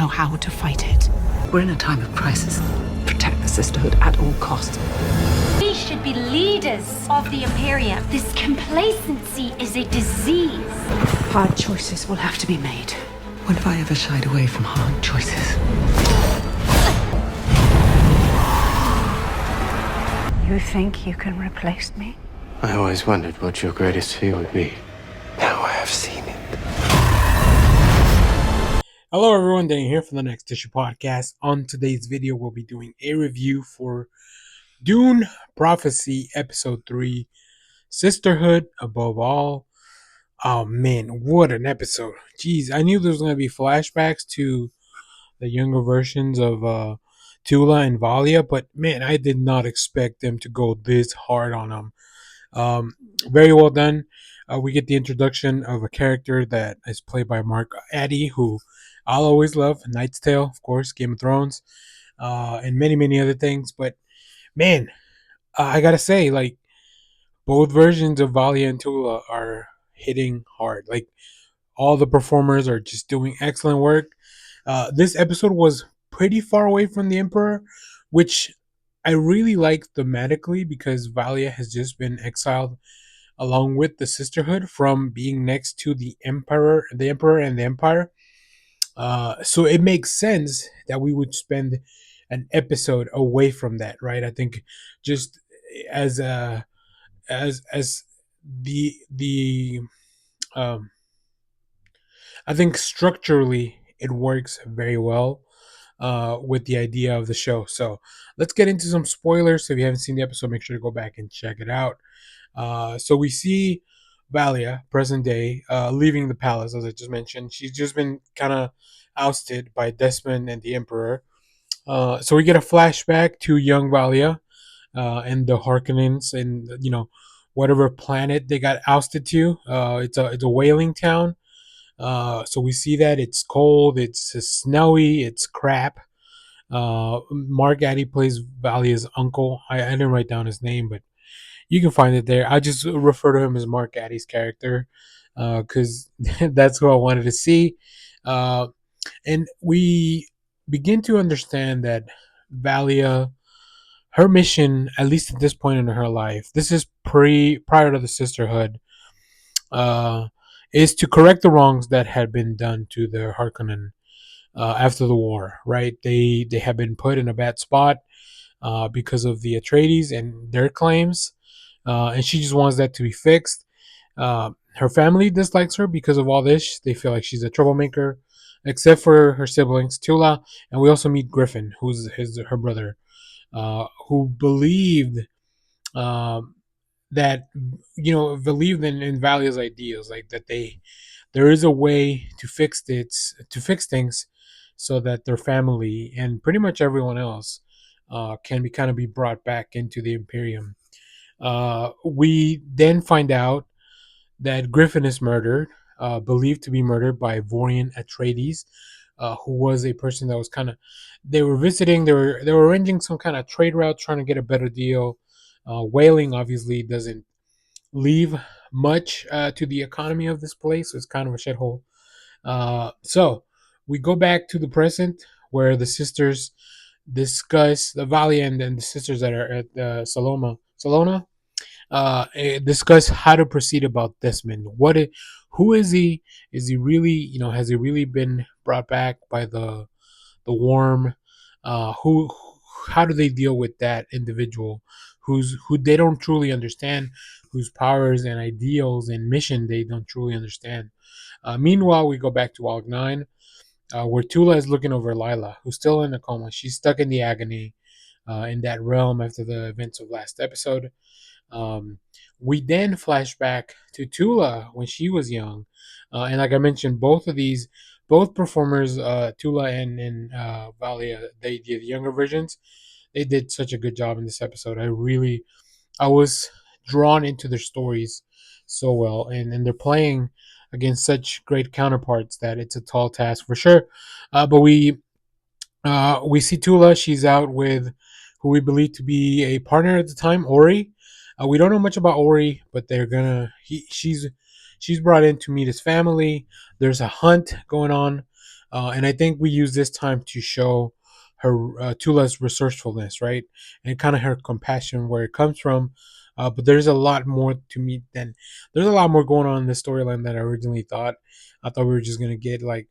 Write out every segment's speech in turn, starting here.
know how to fight it. We're in a time of crisis. Protect the sisterhood at all costs. We should be leaders of the Imperium. This complacency is a disease. Hard choices will have to be made. When have I ever shied away from hard choices? You think you can replace me? I always wondered what your greatest fear would be. Now I have seen it. Hello everyone, Danny here from the Next Issue Podcast. On today's video, we'll be doing a review for Dune Prophecy Episode 3, Sisterhood Above All. Oh man, what an episode. Jeez, I knew there was going to be flashbacks to the younger versions of Tula and Valia, but man, I did not expect them to go this hard on them. Very well done. We get the introduction of a character that is played by Mark Addy, who I'll always love. Knight's Tale, of course, Game of Thrones, and many, many other things. But man, I gotta say, like, both versions of Valia and Tula are hitting hard. Like, all the performers are just doing excellent work. This episode was pretty far away from the Emperor, which I really like thematically because Valia has just been exiled along with the Sisterhood from being next to the Emperor and the Empire. So it makes sense that we would spend an episode away from that, right? I think just as the I think structurally it works very well with the idea of the show. So let's get into some spoilers. So if you haven't seen the episode, make sure to go back and check it out. So we see Valia, present day, leaving the palace, as I just mentioned. She's just been kind of ousted by Desmond and the Emperor. So we get a flashback to young Valia and the Harkonnens and, whatever planet they got ousted to. It's a whaling town. So we see that it's cold, it's snowy, it's crap. Mark Addy plays Valia's uncle. I didn't write down his name, but you can find it there. I just refer to him as Mark Addy's character because that's who I wanted to see. And we begin to understand that Valia, her mission, at least at this point in her life, this is prior to the Sisterhood, is to correct the wrongs that had been done to the Harkonnen after the war. Right? They have been put in a bad spot because of the Atreides and their claims. And she just wants that to be fixed. Her family dislikes her because of all this. They feel like she's a troublemaker, except for her siblings, Tula, and we also meet Griffin, who's her brother, who believed that believed in Valia's ideals, like that there is a way to fix things, so that their family and pretty much everyone else can be brought back into the Imperium. We then find out that Griffin is murdered, believed to be murdered by Vorian Atreides, who was a person that was they were visiting, they were arranging some kind of trade route, trying to get a better deal. Whaling obviously doesn't leave much to the economy of this place, so it's kind of a shithole. So we go back to the present where the sisters discuss the Valia and the sisters that are at Salona discuss how to proceed about Desmond. Who is he? Is he really, has he really been brought back by the worm? Who? How do they deal with that individual who they don't truly understand, whose powers and ideals and mission they don't truly understand? Meanwhile, we go back to Walk 9, where Tula is looking over Lila, who's still in a coma. She's stuck in the agony in that realm after the events of last episode. We then flash back to Tula when she was young, and like I mentioned, both performers, Tula and Valia, the younger versions, they did such a good job in this episode. I was drawn into their stories so well, and they're playing against such great counterparts that it's a tall task for sure. But we see Tula. She's out with who we believe to be a partner at the time, Ori. We don't know much about Ori, but she's brought in to meet his family. There's a hunt going on And I think we use this time to show her Tula's resourcefulness, right, and kind of her compassion where it comes from. But there's a lot more to me than there's a lot more going on in the storyline than I originally thought. I thought we were just gonna get like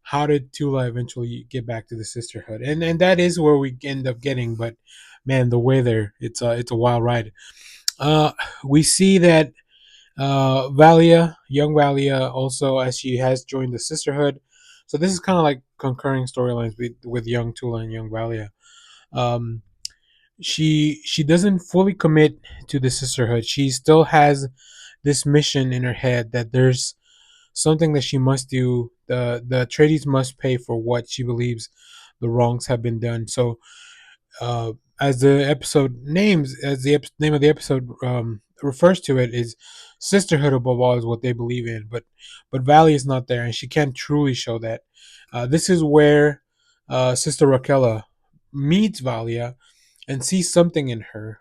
how did Tula eventually get back to the sisterhood, and that is where we end up getting. But man, the way there, it's a wild ride. Uh, we see that Valia, young Valia, also as she has joined the sisterhood. So this is kind of like concurring storylines with young Tula and young Valia. Um, she doesn't fully commit to the sisterhood. She still has this mission in her head that there's something that she must do. The Atreides must pay for what she believes the wrongs have been done. So uh, as the episode names, as the name of the episode refers to it, is sisterhood above all is what they believe in. But Valley is not there, and she can't truly show that. This is where Sister Raquela meets Valia and sees something in her.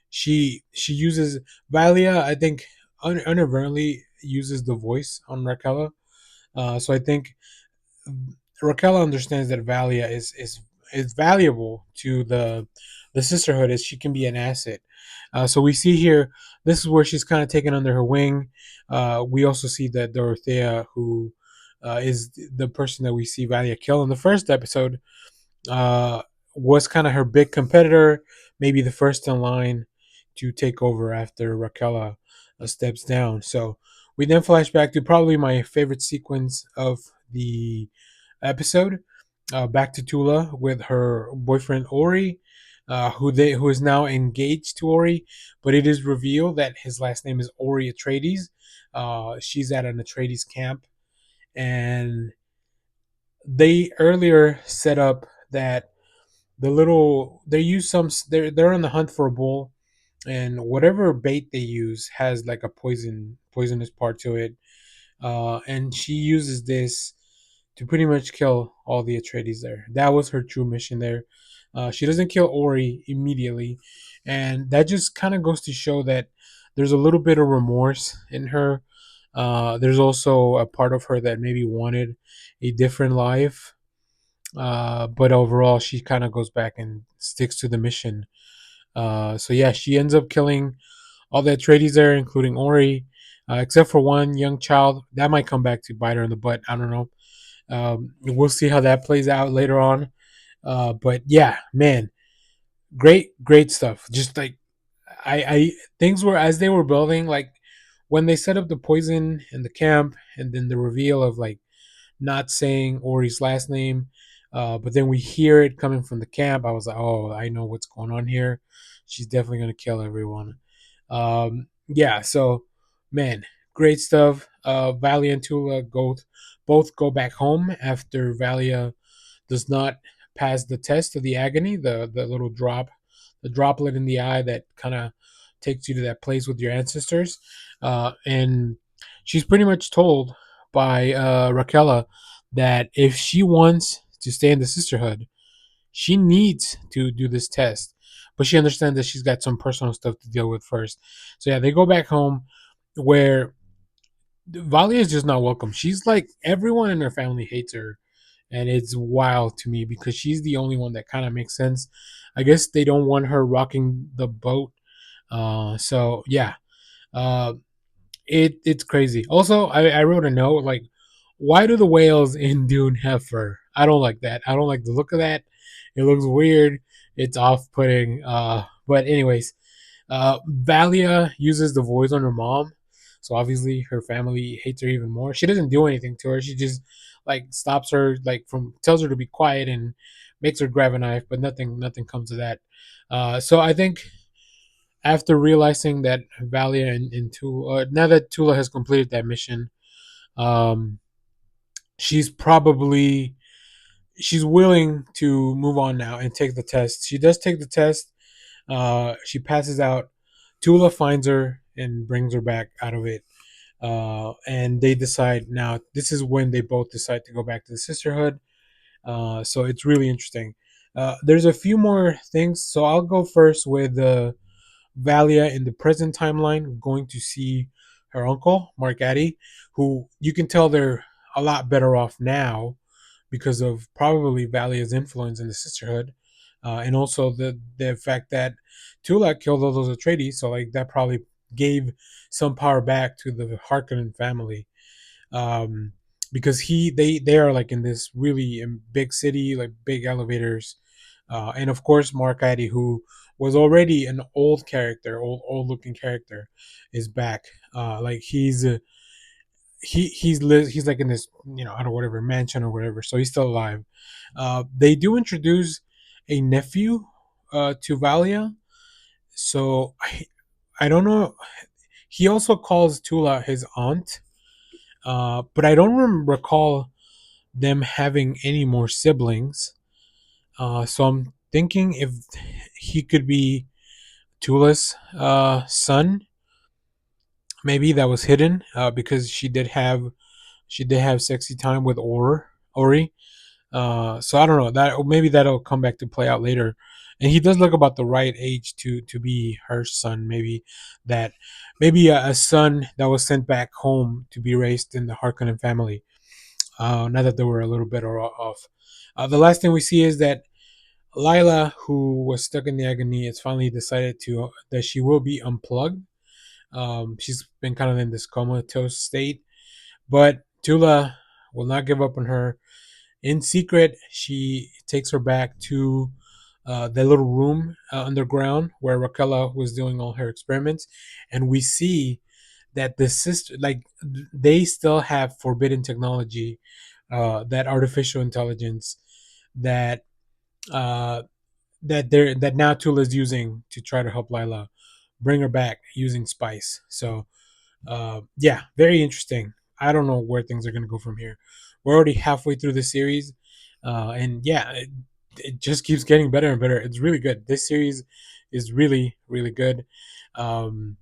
She uses Valia, I think, inadvertently uses the voice on Raquela. So I think Raquel understands that Valia is valuable to the sisterhood as she can be an asset. So we see here this is where she's kind of taken under her wing. We also see that Dorothea, who is the person that we see Valia kill in the first episode, uh, was kind of her big competitor, maybe the first in line to take over after Raquel steps down. So we then flash back to probably my favorite sequence of the episode, back to Tula with her boyfriend Ori, who is now engaged to Ori, but it is revealed that his last name is Ori Atreides. She's at an Atreides camp, and they earlier set up that they use some they're on the hunt for a bull, and whatever bait they use has like a poisonous part to it, and she uses this to pretty much kill all the Atreides there. That was her true mission there. She doesn't kill Ori immediately, and that just kind of goes to show that there's a little bit of remorse in her. There's also a part of her that maybe wanted a different life, but overall, she kind of goes back and sticks to the mission. So yeah, she ends up killing all the Atreides there, including Ori, except for one young child that might come back to bite her in the butt. I don't know. We'll see how that plays out later on. But yeah, man, great stuff. Just like I things were as they were building, like when they set up the poison in the camp, and then the reveal of like not saying Ori's last name, but then we hear it coming from the camp. I was like, oh, I know what's going on here. She's definitely gonna kill everyone. Yeah, so man, great stuff. Valia and Tula both go back home after Valia does not pass the test of the agony, the little drop, the droplet in the eye that kind of takes you to that place with your ancestors, and she's pretty much told by Raquela that if she wants to stay in the sisterhood, she needs to do this test. But she understands that she's got some personal stuff to deal with first. So yeah, they go back home where Valia is just not welcome. She's like everyone in her family hates her, and it's wild to me because she's the only one that kind of makes sense. I guess they don't want her rocking the boat. So yeah, uh, it's crazy. Also, I wrote a note like, why do the whales in Dune have fur? I don't like that. I don't like the look of that. It looks weird. It's off putting. But anyways, Valia uses the voice on her mom, so obviously her family hates her even more. She doesn't do anything to her. She just like stops her, like from tells her to be quiet and makes her grab a knife, but nothing comes of that. So I think after realizing that Valia and Tula, now that Tula has completed that mission, um, she's probably she's willing to move on now and take the test. She does take the test. She passes out. Tula finds her and brings her back out of it. And they decide now. This is when they both decide to go back to the sisterhood. So it's really interesting. There's a few more things. So I'll go first with Valia in the present timeline, going to see her uncle, Mark Addy, who you can tell they're a lot better off now because of probably Valia's influence in the sisterhood, and also the fact that Tula killed all those Atreides, so like that probably gave some power back to the Harkonnen family, um, because they are like in this really big city, like big elevators, and of course Mark Addy, who was already an old character, old looking character, is back. Like he's like in this, I don't know, whatever mansion or whatever, so he's still alive. They do introduce a nephew to Valia, so I don't know. He also calls Tula his aunt, but I don't recall them having any more siblings. So I'm thinking if he could be Tula's son, maybe that was hidden because she did have sexy time with Ori. So I don't know, that maybe that'll come back to play out later. And he does look about the right age to be her son. Maybe a son that was sent back home to be raised in the Harkonnen family. Now that they were a little better off. The last thing we see is that Lila, who was stuck in the agony, has finally decided that she will be unplugged. She's been kind of in this comatose state, but Tula will not give up on her. In secret, she takes her back to the little room underground where Raquella was doing all her experiments, and we see that the sister, like, they still have forbidden technology, that artificial intelligence that uh, that now Tula's using to try to help Lila bring her back using spice. So yeah, very interesting. I don't know where things are going to go from here. We're already halfway through the series, and yeah, it just keeps getting better and better. It's really good. This series is really, really good. Um,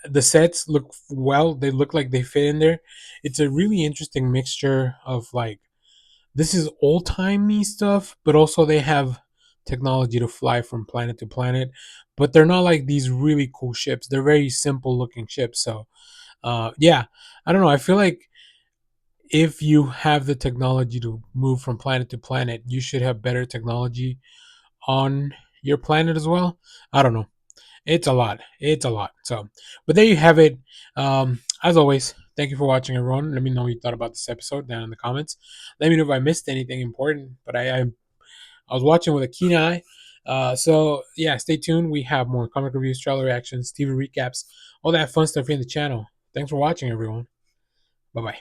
the sets look well. They look like they fit in there. It's a really interesting mixture of like this is old timey stuff, but also they have technology to fly from planet to planet. But they're not like these really cool ships. They're very simple looking ships. So yeah, I don't know. I feel like if you have the technology to move from planet to planet, you should have better technology on your planet as well. I don't know. It's a lot. It's a lot. So, but there you have it. As always, thank you for watching, everyone. Let me know what you thought about this episode down in the comments. Let me know if I missed anything important. But I was watching with a keen eye. So yeah, stay tuned. We have more comic reviews, trailer reactions, TV recaps, all that fun stuff here in the channel. Thanks for watching, everyone. Bye bye.